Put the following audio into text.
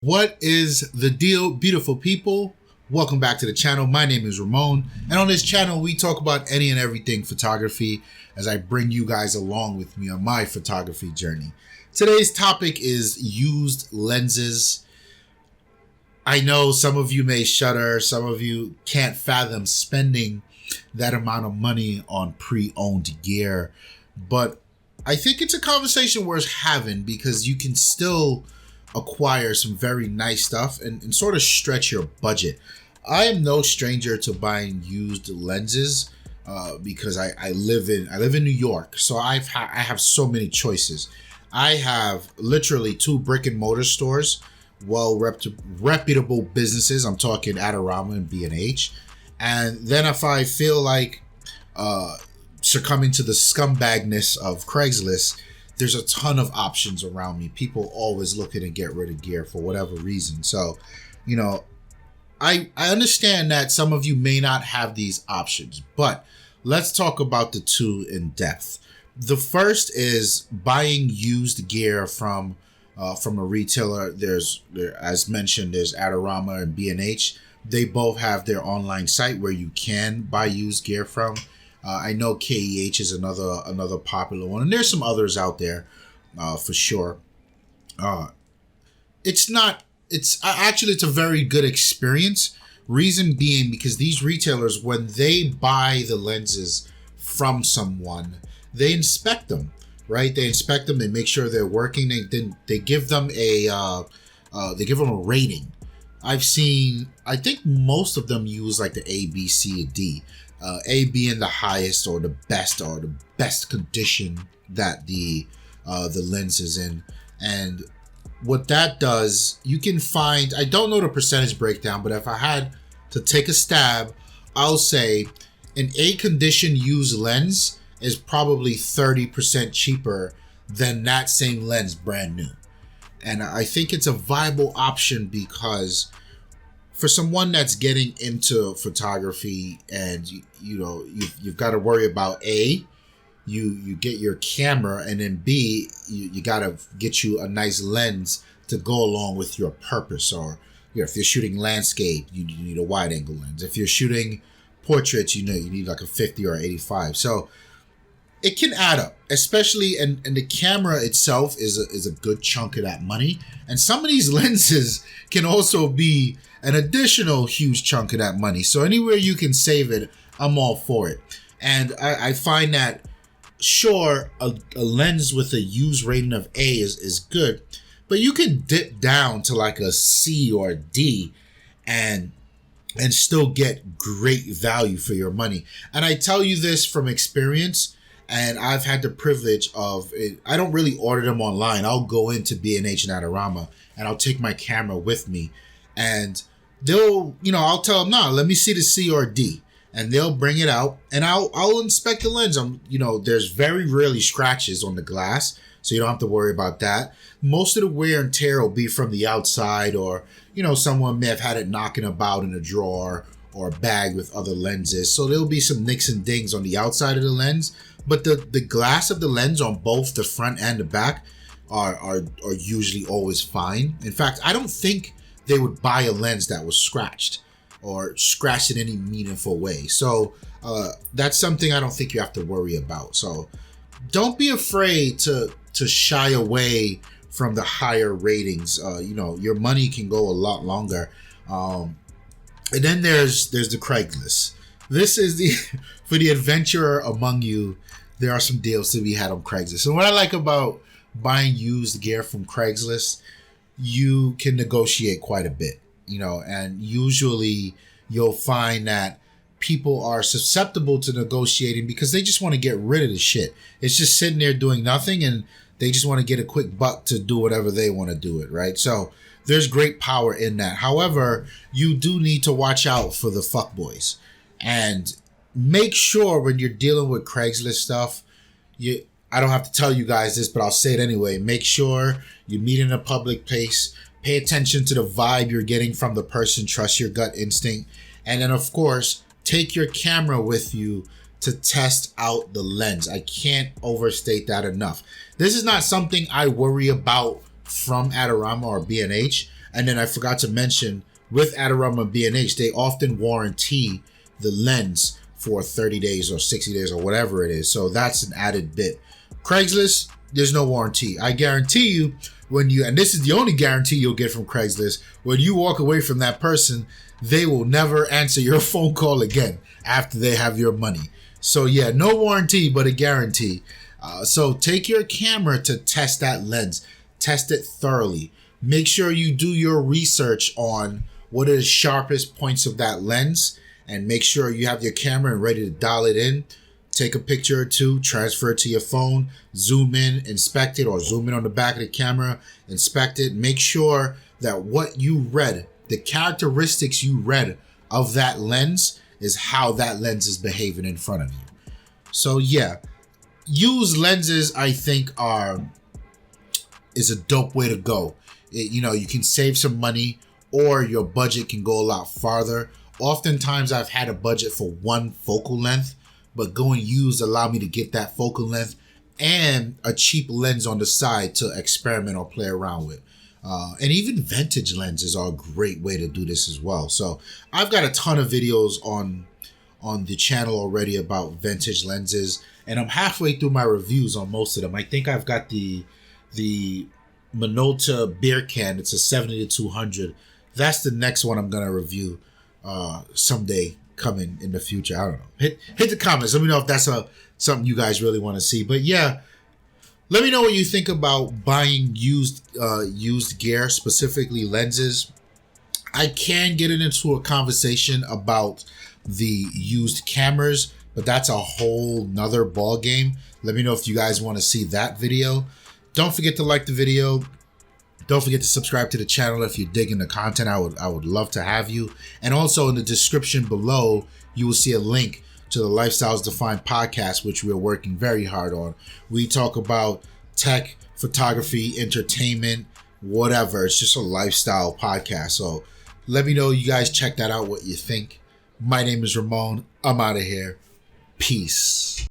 What is the deal, beautiful people? Welcome back to the channel. My name is Ramon, and on this channel we talk about any and everything photography as I bring you guys along with me on my photography journey. Today's topic is used lenses. I know some of you may shudder, some of you can't fathom spending that amount of money on pre-owned gear, but I think it's a conversation worth having because you can still acquire some very nice stuff and sort of stretch your budget. I am no stranger to buying used lenses because I live in New York, so I have so many choices. I have literally two brick and mortar stores, reputable businesses. I'm talking Adorama and B&H. And then if I feel like succumbing to the scumbagness of Craigslist, there's a ton of options around me. People always looking to get rid of gear for whatever reason. So, I understand that some of you may not have these options, but let's talk about the two in depth. The first is buying used gear from a retailer. As mentioned, there's Adorama and B&H. They both have their online site where you can buy used gear from. I know KEH is another popular one, and there's some others out there for sure. It's a very good experience. Reason being because these retailers, when they buy the lenses from someone, they inspect them, right? They inspect them, they make sure they're working. They give them a rating. I think most of them use like the A, B, C, and D. A being the highest or the best condition that the lens is in. And what that does, you can find, I don't know the percentage breakdown, but if I had to take a stab, I'll say an A condition used lens is probably 30% cheaper than that same lens brand new. And I think it's a viable option because for someone that's getting into photography and you've got to worry about A, you get your camera, and then B, you got to get you a nice lens to go along with your purpose. Or if you're shooting landscape, you need a wide angle lens. If you're shooting portraits, you need like a 50 or 85. So it can add up, especially, and the camera itself is a good chunk of that money. And some of these lenses can also be an additional huge chunk of that money. So anywhere you can save it, I'm all for it. And I find that, sure, a lens with a use rating of A is good, but you can dip down to like a C or a D and still get great value for your money. And I tell you this from experience. And I've had the privilege of it. I don't really order them online. I'll go into B&H and Adorama and I'll take my camera with me, and I'll tell them, no, let me see the C or D, and they'll bring it out and I'll inspect the lens. There's very rarely scratches on the glass, so you don't have to worry about that. Most of the wear and tear will be from the outside, or, someone may have had it knocking about in a drawer or a bag with other lenses. So there'll be some nicks and dings on the outside of the lens. But the glass of the lens on both the front and the back are usually always fine. In fact, I don't think they would buy a lens that was scratched in any meaningful way. So that's something I don't think you have to worry about. So don't be afraid to shy away from the higher ratings. Your money can go a lot longer. And then there's the Craigslist. This is for the adventurer among you. There are some deals to be had on Craigslist. And what I like about buying used gear from Craigslist, you can negotiate quite a bit, and usually you'll find that people are susceptible to negotiating because they just want to get rid of the shit. It's just sitting there doing nothing, and they just want to get a quick buck to do whatever they want to do it, right? So there's great power in that. However, you do need to watch out for the fuckboys. And make sure when you're dealing with Craigslist stuff, I don't have to tell you guys this, but I'll say it anyway. Make sure you meet in a public place. Pay attention to the vibe you're getting from the person. Trust your gut instinct. And then, of course, take your camera with you to test out the lens. I can't overstate that enough. This is not something I worry about from Adorama or B&H. And then I forgot to mention, with Adorama B&H, they often warranty the lens for 30 days or 60 days or whatever it is. So that's an added bit. Craigslist, there's no warranty. I guarantee you, when you, and this is the only guarantee you'll get from Craigslist, when you walk away from that person, they will never answer your phone call again after they have your money. So yeah, no warranty, but a guarantee. So take your camera to test that lens. Test it thoroughly. Make sure you do your research on what are the sharpest points of that lens, and make sure you have your camera and ready to dial it in. Take a picture or two, transfer it to your phone, zoom in, inspect it, or zoom in on the back of the camera, inspect it. Make sure that what you read, the characteristics you read of that lens, is how that lens is behaving in front of you. So yeah, used lenses, I think, is a dope way to go. You can save some money, or your budget can go a lot farther. Oftentimes I've had a budget for one focal length, but going used allowed me to get that focal length and a cheap lens on the side to experiment or play around with. And even vintage lenses are a great way to do this as well. So I've got a ton of videos on the channel already about vintage lenses, and I'm halfway through my reviews on most of them. I think I've got the Minolta beer can. It's a 70-200. That's the next one I'm gonna review someday coming in the future. I don't know. Hit the comments. Let me know if that's something you guys really want to see. But yeah, let me know what you think about buying used gear, specifically lenses. I can get into a conversation about the used cameras, but that's a whole nother ball game. Let me know if you guys want to see that video. Don't forget to like the video. Don't forget to subscribe to the channel if you're digging the content. I would love to have you. And also in the description below, you will see a link to the Lifestyles Defined podcast, which we're working very hard on. We talk about tech, photography, entertainment, whatever. It's just a lifestyle podcast. So let me know you guys check that out, what you think. My name is Ramon. I'm out of here. Peace.